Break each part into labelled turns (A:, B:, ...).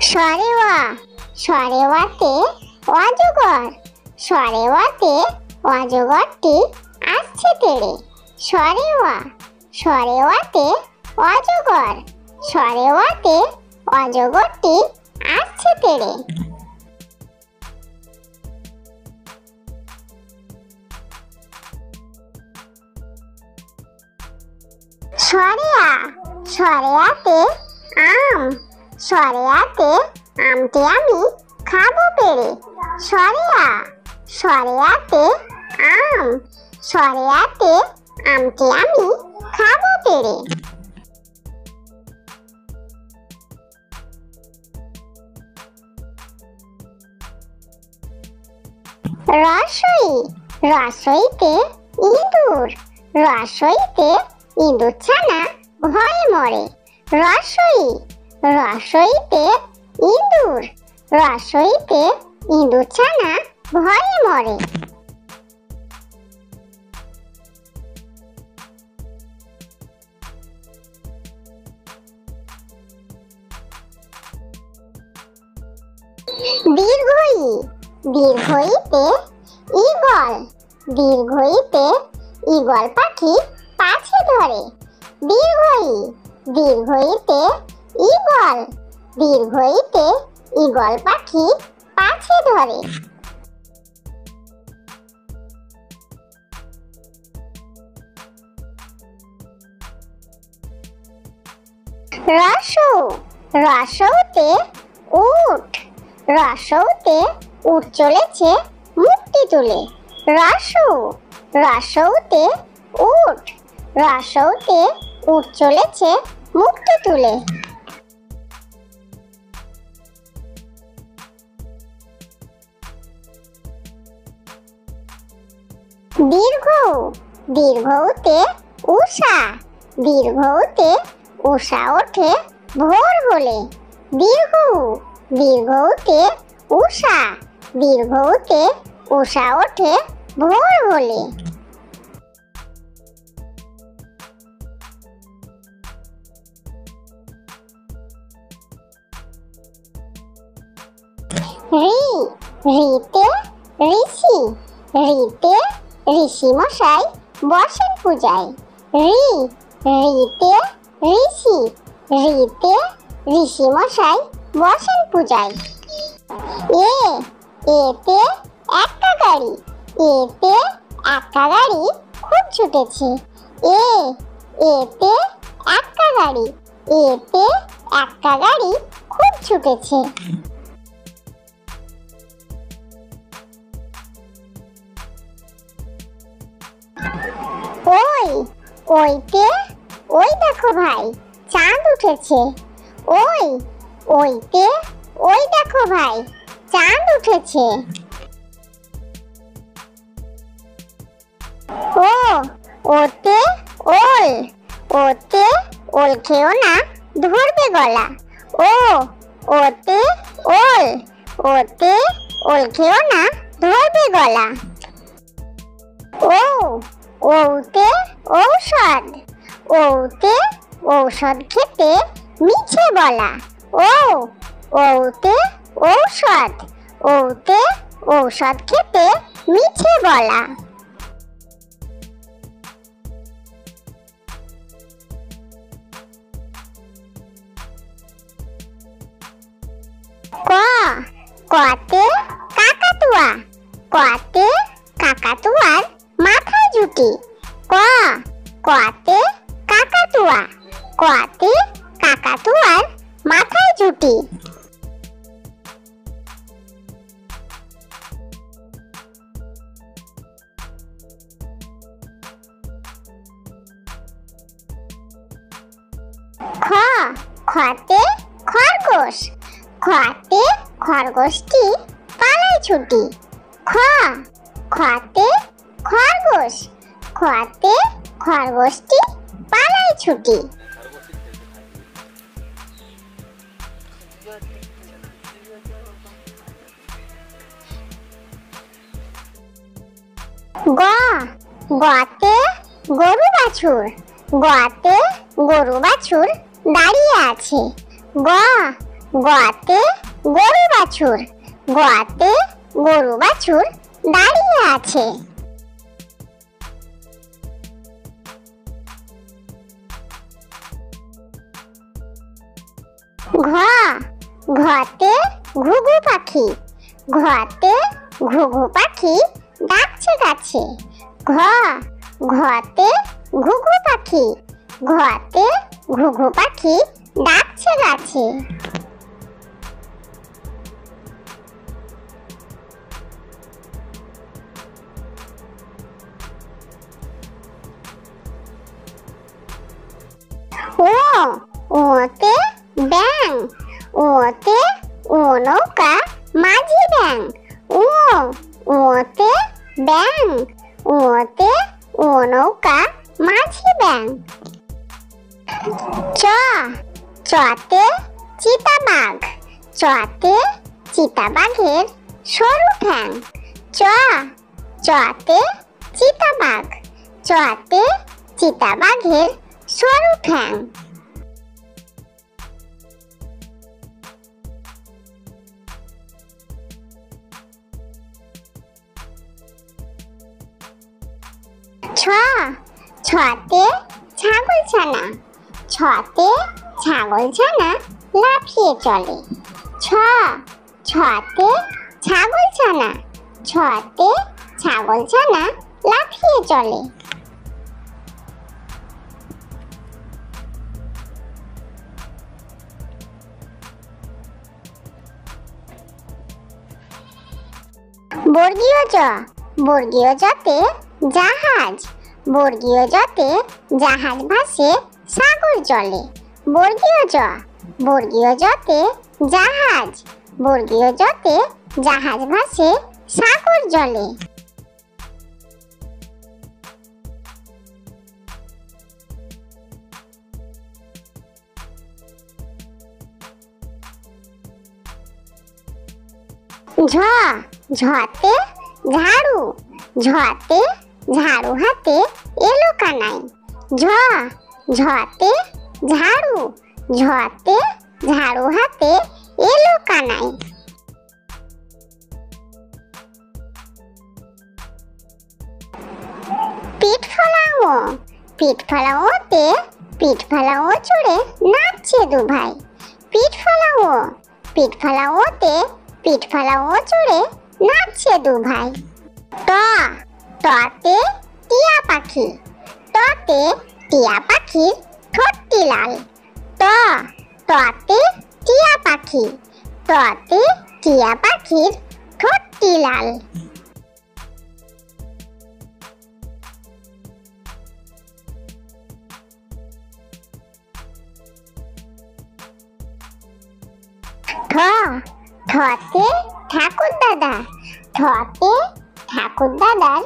A: স্বরে ওয়া, স্বরে ওয়াতে অজগর, স্বরে ওয়াতে অজগরটি আসছে তেড়ে। স্বরে ওয়া, স্বরে ওয়াতে অজগর, স্বরে ওয়াতে অজগরটি আসছে তেড়ে। স্বরে আ, স্বরে আতে আম, স্বরে আতে আমটি আমি খাবো পেড়ে। স্বরে আ, স্বরে আতে আম, স্বরে আতে আমটি আমি খাবো পেড়ে। রসই, রসইতে ইঁদুর, রসইতে ইঁদুর ছানা ভয়ে মরে। রসই, রসইতে ইঁদুর, রসইতে ইঁদুর ছানা ভয়ে মরে। দীর্ঘই, দীর্ঘইতে ঈগল, দীর্ঘইতে ঈগল পাখি পাছে ধরে। দীর্ঘই, দীর্ঘইতে ঈগল, দীর্ঘইতে ঈগল পাখি পাছে ধরে। রসৌ, রসৌতে উট, রসৌতে উট চলেছে মুখটি তুলে। রসৌ, রসৌতে উট, রসৌতে উট চলেছে মুখটি তুলে। দীর্ঘ, দীর্ঘতে উষা, দীর্ঘতে উষা ওঠে ভোর হলে। দীর্ঘ, দীর্ঘতে উষা, দীর্ঘতে উষা ওঠে ভোর হলে। রি, রিতে ঋষি, রিতে ঋষি মশাই বসেন পূজায়। রি, রিতে ঋষি, রিতে ঋষি মশাই বসেন পূজায়। এ, এতে একটা গাড়ি, এতে একটা গাড়ি খুব ছুটেছে। এ, এতে একটা গাড়ি, এতে একটা গাড়ি খুব ছুটেছে। ওই, ওইতে ওই দেখো ভাই চাঁদ উঠেছে। ওই, ওইতে ওই দেখো ভাই চাঁদ উঠেছে। ও, ওতে ওল, ওতে ওল খেও না ধরবে গলা। ও, ওতে ওল, ওতে ওল খেও না ধরবে গলা। ও, ওতে ঔষধ, ওতে ঔষধ খেতে মিছে বলা। ও, ওতে ঔষধ, ওতে ঔষধ খেতে মিছে বলা। ক, কতে কাকাতুয়া, কতে কাকাতুয়ার মাথায় জুটি। ক, কতে কাকাতুয়া, কতে কাকাতুয়ার মাথায় জুটি। খ, খতে খরগোশ, খতে খরগোশটি পালায় ছুটি। খ, খতে খরগোশ, খতে খরগোশটি পালায় ছুটি। গ, গতে গরু বাছুর, গতে গরু বাছুর দাঁড়িয়ে আছে। গ, গতে গরু বাছুর, গতে গরু বাছুর দাঁড়িয়ে আছে। ঘ ঘতে ঘুঘু পাখি, ঘতে ঘুঘু পাখি ডাকছে গাছে। ঘ ঘতে ঘুঘু পাখি, ঘতে ঘুঘু পাখি ডাকছে গাছে। ও ওতে ব্যাং, ওতে ও নৌকা মাঝি ব্যাং। ও ওতে ব্যাং, ওতে ও নৌকা মাঝি ব্যাং। চ চতে চিতাবাঘ, চতে চিতাবাঘের সরু ঠ্যাং। চ চতে চিতাবাঘ, চতে চিতাবাঘের সরু ঠ্যাং। ছ ছতে ছাগলছানা, ছতে ছাগলছানা লাফিয়ে চলে। ছ ছতে ছাগলছানা, ছতে ছাগলছানা লাফিয়ে চলে। বর্গীয় জ বর্গীয় জতে জাহাজ, বর্গীয় জতে জাহাজ ভাসে সাগর জলে। বর্গীয় জ বর্গীয় জতে জাহাজ, বর্গীয় জতে জাহাজ ভাসে সাগর জলে। ঝ ঝতে ঝাড়ু, ঝতে ঝাড়ু হাতে এলো কানাই। ঝ ঝতে ঝাড়ু, ঝতে ঝাড়ু হাতে এলো কানাই। পিঠ ফলাও, পিঠ ফলাওতে পিঠ ফলাও চড়ে নাচছে দু ভাই। পিঠ ফলাও, পিঠ ফলাওতে পিঠ ফলাও চড়ে নাচছে দু ভাই। ট টতে টিয়া পাখি, টতে টিয়া পাখির ঠোঁটটি লাল। ট টতে টিয়া পাখি, টতে টিয়া পাখির ঠোঁটটি লাল। ঠ ঠতে ঠাকুর দাদা, ঠতে ঠাকুর দাদার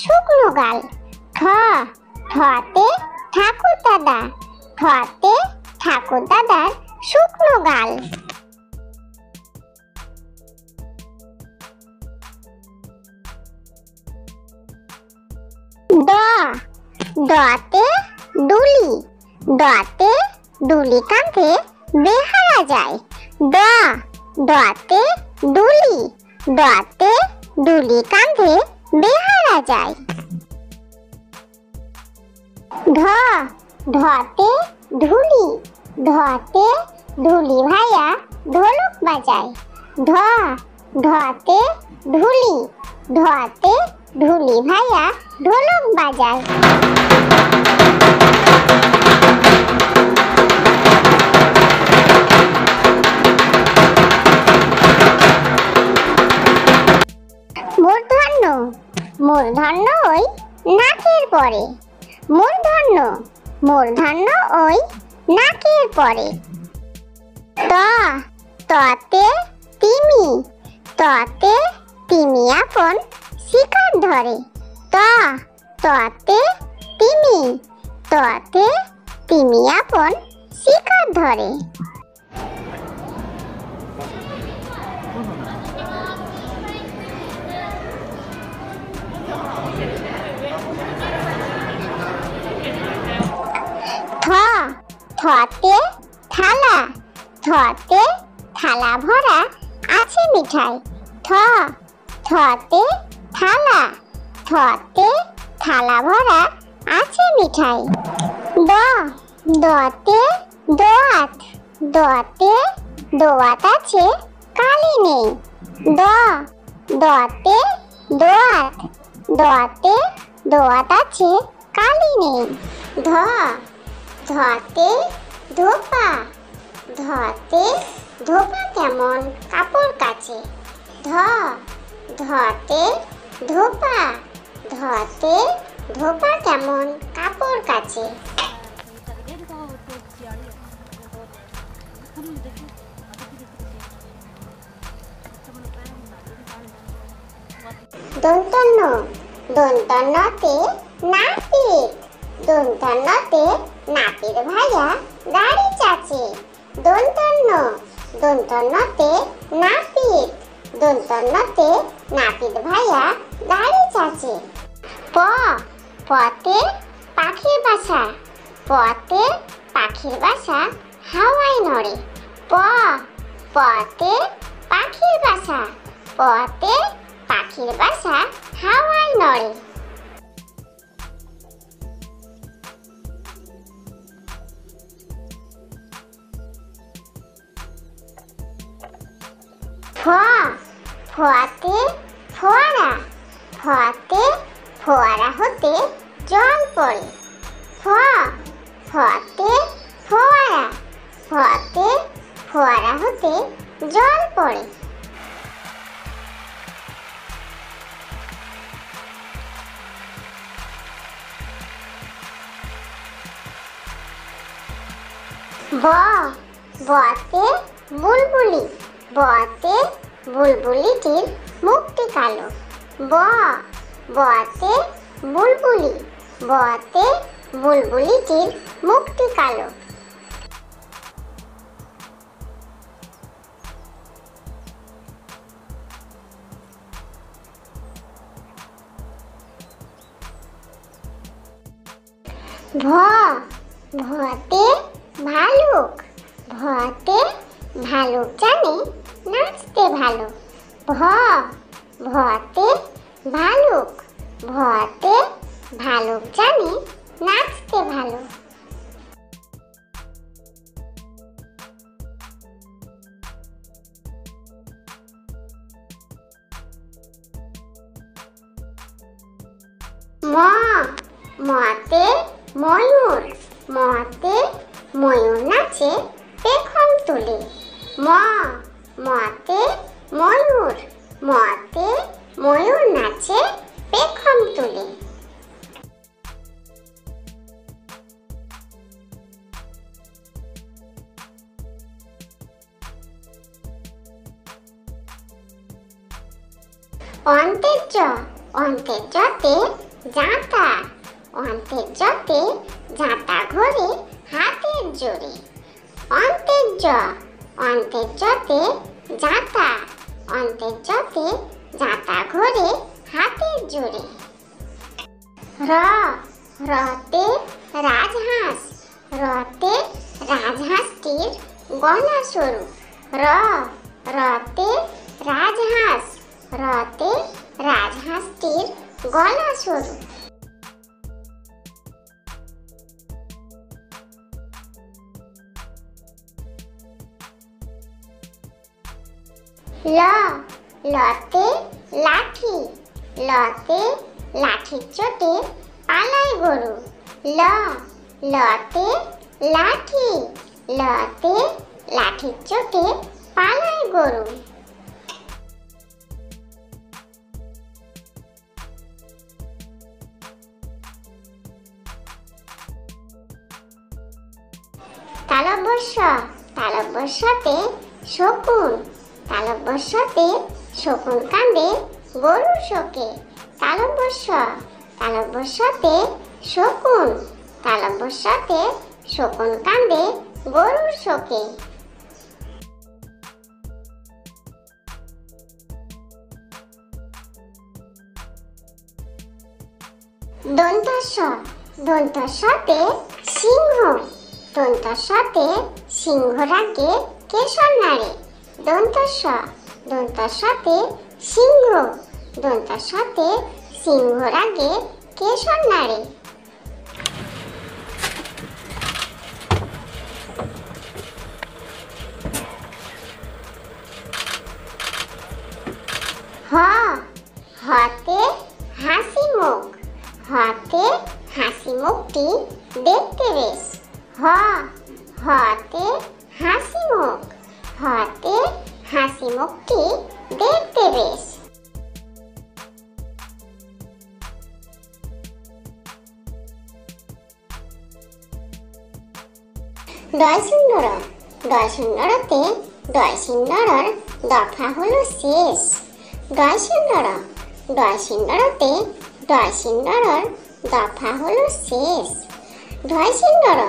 A: শুকনো গাল। ঠ ঠতে ঠাকুর দাদা, ঠতে ঠাকুর দাদার শুকনো গাল। ড ডতে ডুলি, ডতে ডুলি কাঁধে বেহারা যায়। ড ডতে ডুলি, ডতে ডুলি কাঁধে বেহারা যায়। ঢ ঢতে ঢুলি, ঢতে ঢুলি ভাইয়া ঢোলক বাজায়। ঢ ঢতে ঢুলি, ঢতে ঢুলি ভাইয়া ঢোলক বাজায়। মূর্ধন্য মূর্ধন্য ওই নাকের পরে, মূর্ধন্য মূর্ধন্য ওই নাকের পরে। ত ততে তিমি, ততে তিমি আপন শিকার ধরে। ত ততে তিমি, ততে তিমি আপন শিকার ধরে। থ থতে থালা, থতে থালা ভরা আছে মিঠাই। থতে থালা, থতে থালা ভরা আছে মিঠাই। দতে দোয়াত, দতে দোয়াত আছে কালি নেই। দতে দোয়াত, দতে দোয়াত আছে কালি নেই। ধতে ধোপা, ধতে ধোপা কেমন কাপড় কাচে। ধতে ধোপা, ধতে ধোপা কেমন কাপড় কাচে। দন্তন্য, দন্তন্যতে নাপিত, দন্তন্যতে নাপিত ভাইয়া দাড়ি চাচে। দন্তন্য, দন্তন্যতে নাপিত, দন্তন্যতে নাপিত ভাইয়া দাড়ি চাচে। পতে পাখির বাসা, পতে পাখির বাসা হাওয়ায় নড়ে। পতে পাখির বাসা, পতে পাখির বাসা হাওয়ায় নড়ে। ফতে ফোয়ারা, ফতে ফোয়ারা হতে জল পড়ে। ফতে ফোয়ারা, ফতে ফোয়ারা হতে জল পড়ে। বতে বুলবুলি, বতে বুলবুলিটির মুখটি কালো। বতে বুলবুলি, বতে বুলবুলিটির মুখটি কালো। ভতে ভালুক, ভতে ভালুক জানে নাচতে ভালো। ভতে ভালুক, ভতে ভালুক জানে নাচতে ভালো। মতে ময়ূর, মতে ময়ূর নাচে পেখম তুলে। মতে ময়ূর, মতে ময়ূর নাচে পেখম তুলে। অন্তের জতে জাঁতা, অন্তের জতে জাঁতা ঘোরে হাতের জোরে। অন্তের জতে জাঁতা, অন্তের জতে জাঁতা ঘোরে হাতের জোরে। রতে রাজহাঁস, রতে রাজহাঁসটির গলা সরু। রতে রাজহাঁস, রতে রাজহাঁসটির গলা সরু। লতে লাঠি, লতে লাঠির চোটে পালায় গরু। লতে লাঠি, লতে লাঠির চোটে পালায় গরু। তালব্যস্যতে শকুন, তালব্যস্যতে শকুন কাঁদে গরুর শোকে। তালব্যস্যতে শকুন, তালব্যস্যতে শকুন কাঁদে গরুর শোকে। দন্তস্বতে সিংহ, দন্তস্বতে সিংহ রাগে কেশর নাড়ে। দন্ত স, দন্তের সাথে সিংহ, দন্তের সাথে সিংহর আগে কেশর নাড়ে। হ, হতে হাসি মুখ, হতে হাসি মুখটি দেখতে বেশ। হ, হতে হাসি মুখ, হতে হাসি মুখটি দেখতে বেশ। ডয় শূন্য র, ডয় শূন্য রতে ডয় শূন্য রর দফা হলো শেষ। ডয় শূন্য র, ডয় শূন্য রতে ডয় শূন্য রর দফা হলো শেষ। ঢয় শূন্য র,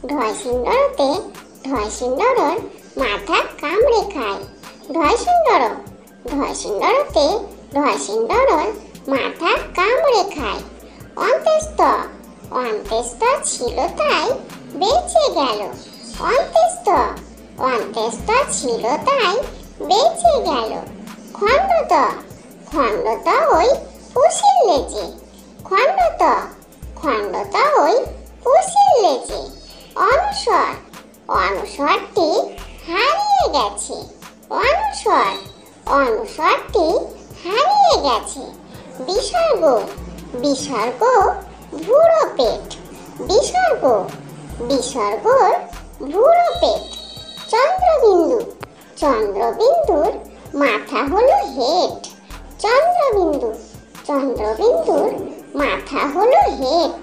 A: ঢয় শূন্য রতে ঢয় শূন্য রর মাথা কামড়ে খায়। ঢয় শূন্য র, ঢয় শূন্য রতে ঢয় শূন্য রর মাথা কামড়ে খায়। অন্ত্যেষ্ট, অন্ত্যেষ্ট ছিল তাই বেঁচে গেল। অন্ত্যেষ্ট, অন্ত্যেষ্ট ছিল তাই বেঁচে গেল। খণ্ডত, খণ্ডত ওই পুষির লেজে। খণ্ডত, খণ্ডত ওই পুষির লেজে। অনুস্বর, অনুস্বরটি হারিয়ে গেছে। অনুস্বর, অনুস্বরটি হারিয়ে গেছে। বিসর্গ, বিসর্গ বুড়ো পেট। বিসর্গ, বিসর্গর বুড়ো পেট। চন্দ্রবিন্দু, চন্দ্রবিন্দুর মাথা হলো হেড। চন্দ্রবিন্দু, চন্দ্রবিন্দুর মাথা হলো হেড।